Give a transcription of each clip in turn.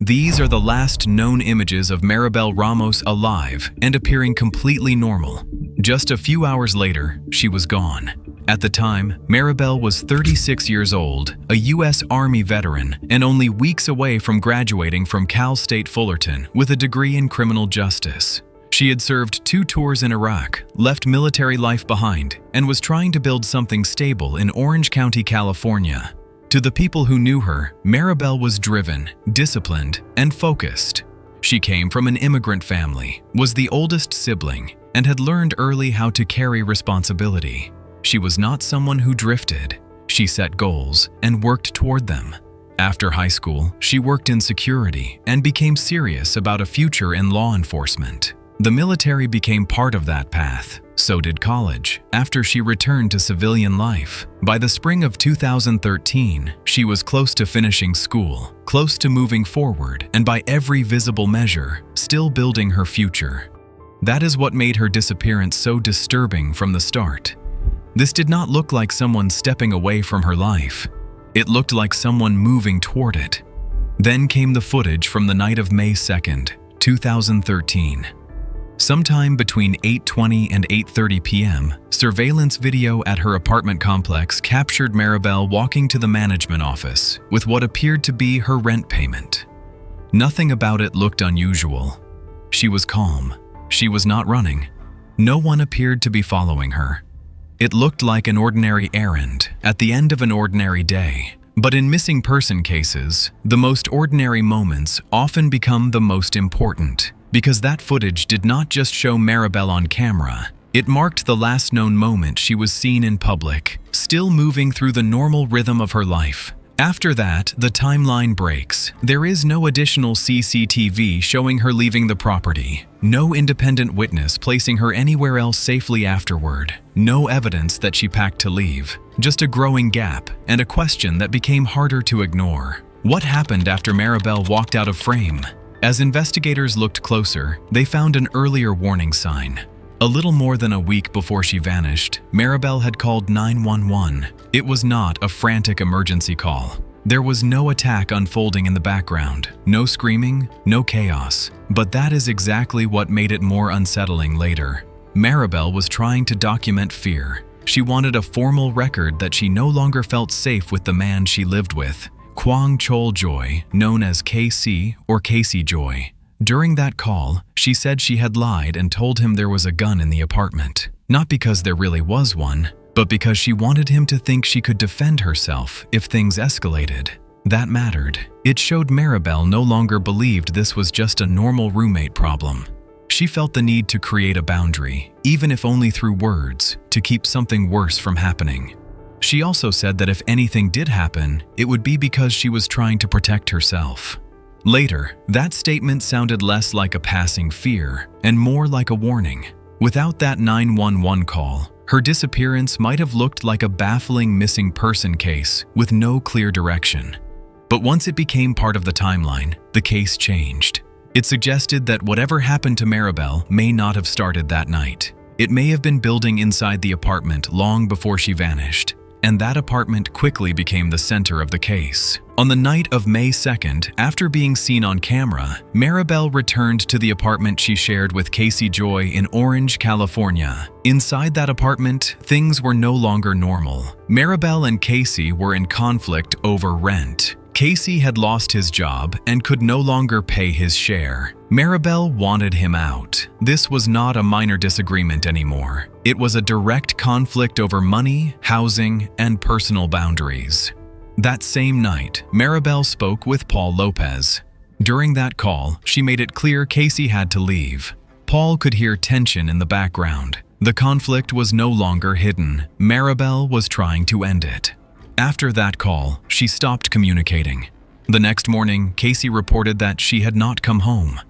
These are the last known images of Maribel Ramos alive and appearing completely normal. Just a few hours later, she was gone. At the time, Maribel was 36 years old, a U.S. Army veteran, and only weeks away from graduating from Cal State Fullerton with a degree in criminal justice. She had served 2 tours in Iraq, left military life behind, and was trying to build something stable in Orange County, California. To the people who knew her, Maribel was driven, disciplined, and focused. She came from an immigrant family, was the oldest sibling, and had learned early how to carry responsibility. She was not someone who drifted. She set goals and worked toward them. After high school, she worked in security and became serious about a future in law enforcement. The military became part of that path. So did college, after she returned to civilian life. By the spring of 2013, she was close to finishing school, close to moving forward, and by every visible measure, still building her future. That is what made her disappearance so disturbing from the start. This did not look like someone stepping away from her life. It looked like someone moving toward it. Then came the footage from the night of May 2nd, 2013. Sometime between 8:20 and 8:30 p.m., surveillance video at her apartment complex captured Maribel walking to the management office with what appeared to be her rent payment. Nothing about it looked unusual. She was calm. She was not running. No one appeared to be following her. It looked like an ordinary errand at the end of an ordinary day. But in missing person cases, the most ordinary moments often become the most important. Because that footage did not just show Maribel on camera, it marked the last known moment she was seen in public, still moving through the normal rhythm of her life. After that, the timeline breaks. There is no additional CCTV showing her leaving the property, no independent witness placing her anywhere else safely afterward, no evidence that she packed to leave, just a growing gap and a question that became harder to ignore. What happened after Maribel walked out of frame? As investigators looked closer, they found an earlier warning sign. A little more than a week before she vanished, Maribel had called 911. It was not a frantic emergency call. There was no attack unfolding in the background, no screaming, no chaos. But that is exactly what made it more unsettling later. Maribel was trying to document fear. She wanted a formal record that she no longer felt safe with the man she lived with. Kwang Chol Joy, known as KC or Casey Joy. During that call, she said she had lied and told him there was a gun in the apartment. Not because there really was one, but because she wanted him to think she could defend herself if things escalated. That mattered. It showed Maribel no longer believed this was just a normal roommate problem. She felt the need to create a boundary, even if only through words, to keep something worse from happening. She also said that if anything did happen, it would be because she was trying to protect herself. Later, that statement sounded less like a passing fear and more like a warning. Without that 911 call, her disappearance might have looked like a baffling missing person case with no clear direction. But once it became part of the timeline, the case changed. It suggested that whatever happened to Maribel may not have started that night. It may have been building inside the apartment long before she vanished. And that apartment quickly became the center of the case. On the night of May 2nd, after being seen on camera, Maribel returned to the apartment she shared with Casey Joy in Orange, California. Inside that apartment, things were no longer normal. Maribel and Casey were in conflict over rent. Casey had lost his job and could no longer pay his share. Maribel wanted him out. This was not a minor disagreement anymore. It was a direct conflict over money, housing, and personal boundaries. That same night, Maribel spoke with Paul Lopez. During that call, she made it clear Casey had to leave. Paul could hear tension in the background. The conflict was no longer hidden. Maribel was trying to end it. After that call, she stopped communicating. The next morning, Casey reported that she had not come home.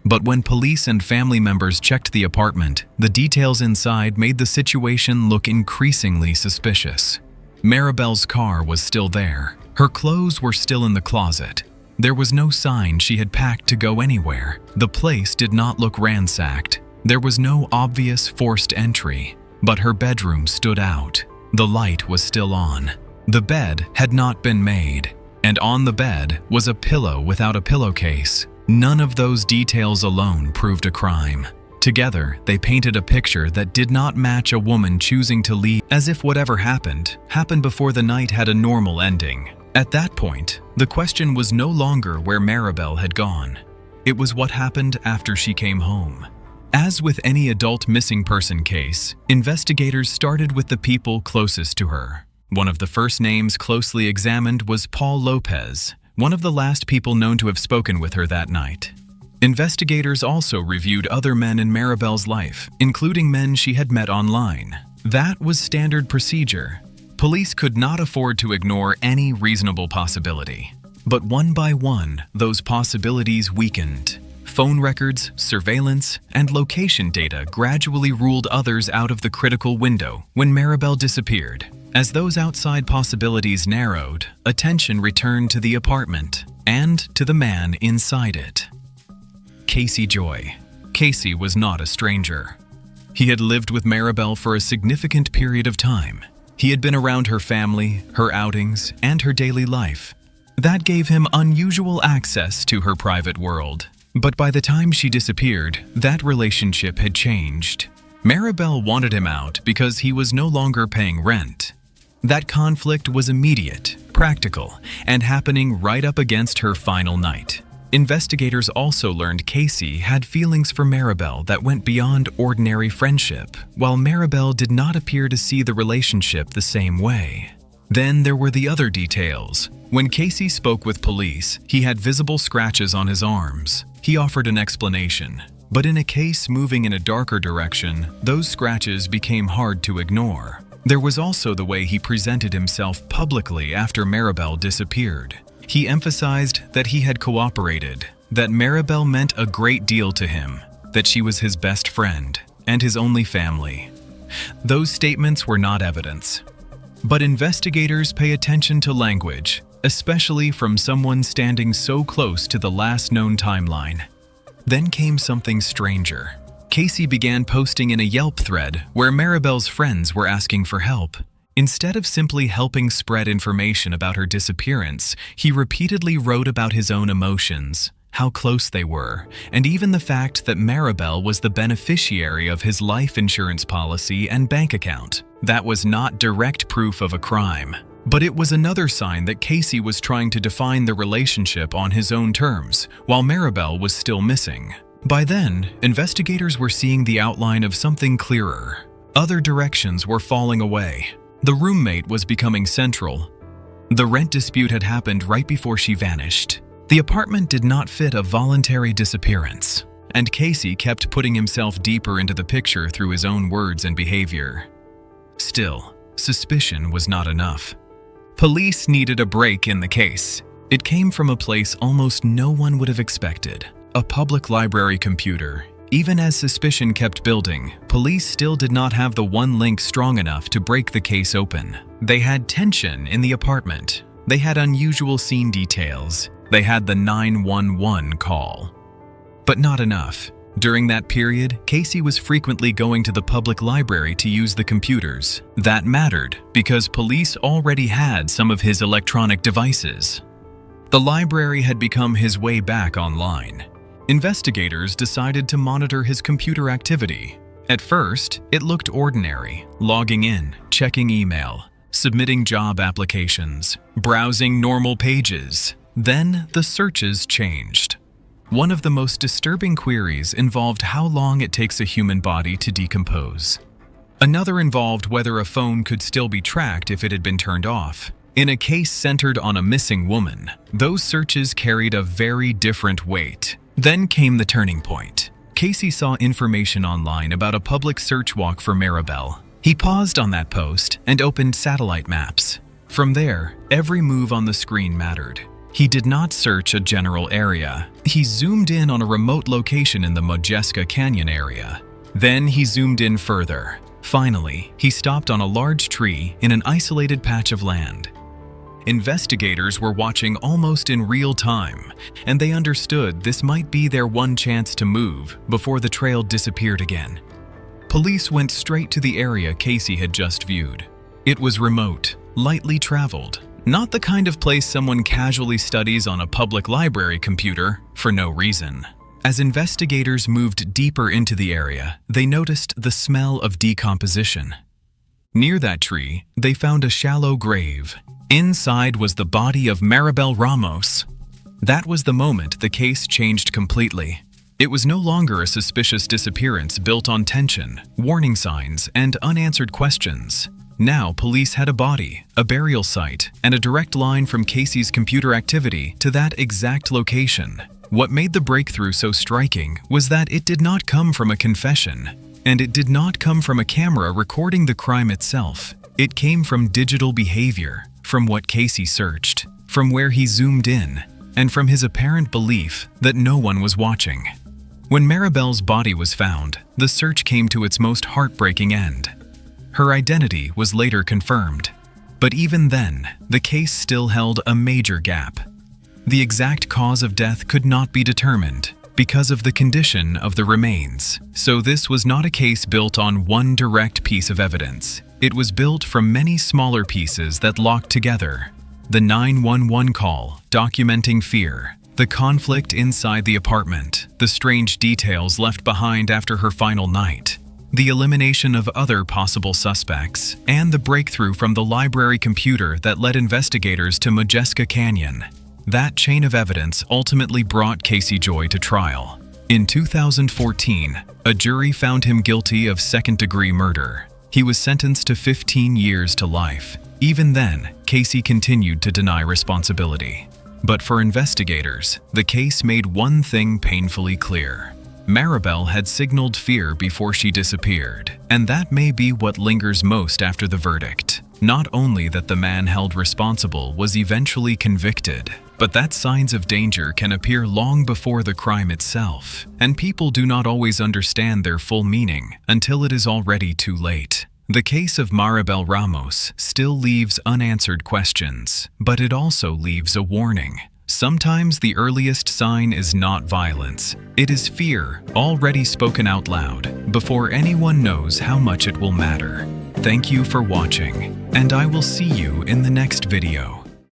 But when police and family members checked the apartment, the details inside made the situation look increasingly suspicious. Maribel's car was still there. Her clothes were still in the closet. There was no sign she had packed to go anywhere. The place did not look ransacked. There was no obvious forced entry. But her bedroom stood out. The light was still on. The bed had not been made. And on the bed was a pillow without a pillowcase. None of those details alone proved a crime. Together, they painted a picture that did not match a woman choosing to leave, as if whatever happened before the night had a normal ending. At that point, the question was no longer where Maribel had gone. It was what happened after she came home. As with any adult missing person case, investigators started with the people closest to her. One of the first names closely examined was Paul Lopez, one of the last people known to have spoken with her that night. Investigators also reviewed other men in Maribel's life, including men she had met online. That was standard procedure. Police could not afford to ignore any reasonable possibility. But one by one, those possibilities weakened. Phone records, surveillance, and location data gradually ruled others out of the critical window when Maribel disappeared. As those outside possibilities narrowed, attention returned to the apartment and to the man inside it. Casey Joy. Casey was not a stranger. He had lived with Maribel for a significant period of time. He had been around her family, her outings, and her daily life. That gave him unusual access to her private world. But by the time she disappeared, that relationship had changed. Maribel wanted him out because he was no longer paying rent. That conflict was immediate, practical, and happening right up against her final night. Investigators also learned Casey had feelings for Maribel that went beyond ordinary friendship, while Maribel did not appear to see the relationship the same way. Then there were the other details. When Casey spoke with police, he had visible scratches on his arms. He offered an explanation, but in a case moving in a darker direction, those scratches became hard to ignore. There was also the way he presented himself publicly after Maribel disappeared. He emphasized that he had cooperated, that Maribel meant a great deal to him, that she was his best friend and his only family. Those statements were not evidence. But investigators pay attention to language, especially from someone standing so close to the last known timeline. Then came something stranger. Casey began posting in a Yelp thread where Maribel's friends were asking for help. Instead of simply helping spread information about her disappearance, he repeatedly wrote about his own emotions, how close they were, and even the fact that Maribel was the beneficiary of his life insurance policy and bank account. That was not direct proof of a crime, but it was another sign that Casey was trying to define the relationship on his own terms, while Maribel was still missing. By then, investigators were seeing the outline of something clearer. Other directions were falling away. The roommate was becoming central. The rent dispute had happened right before she vanished. The apartment did not fit a voluntary disappearance, and Casey kept putting himself deeper into the picture through his own words and behavior. Still, suspicion was not enough. Police needed a break in the case. It came from a place almost no one would have expected, a public library computer. Even as suspicion kept building, police still did not have the one link strong enough to break the case open. They had tension in the apartment. They had unusual scene details. They had the 911 call. But not enough. During that period, Casey was frequently going to the public library to use the computers. That mattered because police already had some of his electronic devices. The library had become his way back online. Investigators decided to monitor his computer activity. At first, it looked ordinary, logging in, checking email, submitting job applications, browsing normal pages. Then the searches changed. One of the most disturbing queries involved how long it takes a human body to decompose. Another involved whether a phone could still be tracked if it had been turned off. In a case centered on a missing woman, those searches carried a very different weight. Then came the turning point. Casey saw information online about a public search walk for Maribel. He paused on that post and opened satellite maps. From there, every move on the screen mattered. He did not search a general area. He zoomed in on a remote location in the Modjeska Canyon area. Then he zoomed in further. Finally, he stopped on a large tree in an isolated patch of land. Investigators were watching almost in real time, and they understood this might be their one chance to move before the trail disappeared again. Police went straight to the area Casey had just viewed. It was remote, lightly traveled, Not the kind of place someone casually studies on a public library computer for no reason. As investigators moved deeper into the area, they noticed the smell of decomposition. Near that tree, they found a shallow grave. Inside was the body of Maribel Ramos. That was the moment the case changed completely. It was no longer a suspicious disappearance built on tension, warning signs, and unanswered questions. Now, police had a body, a burial site, and a direct line from Casey's computer activity to that exact location. What made the breakthrough so striking was that it did not come from a confession, and it did not come from a camera recording the crime itself. It came from digital behavior, from what Casey searched, from where he zoomed in, and from his apparent belief that no one was watching. When Maribel's body was found, the search came to its most heartbreaking end. Her identity was later confirmed, but even then, the case still held a major gap. The exact cause of death could not be determined because of the condition of the remains. So this was not a case built on one direct piece of evidence. It was built from many smaller pieces that locked together. The 911 call, documenting fear, the conflict inside the apartment, the strange details left behind after her final night, the elimination of other possible suspects, and the breakthrough from the library computer that led investigators to Majeska Canyon. That chain of evidence ultimately brought Casey Joy to trial. In 2014, a jury found him guilty of second-degree murder. He was sentenced to 15 years to life. Even then, Casey continued to deny responsibility. But for investigators, the case made one thing painfully clear. Maribel had signaled fear before she disappeared, and that may be what lingers most after the verdict. Not only that the man held responsible was eventually convicted, but that signs of danger can appear long before the crime itself, and people do not always understand their full meaning until it is already too late. The case of Maribel Ramos still leaves unanswered questions, but it also leaves a warning. Sometimes the earliest sign is not violence. It is fear, already spoken out loud, before anyone knows how much it will matter. Thank you for watching, and I will see you in the next video.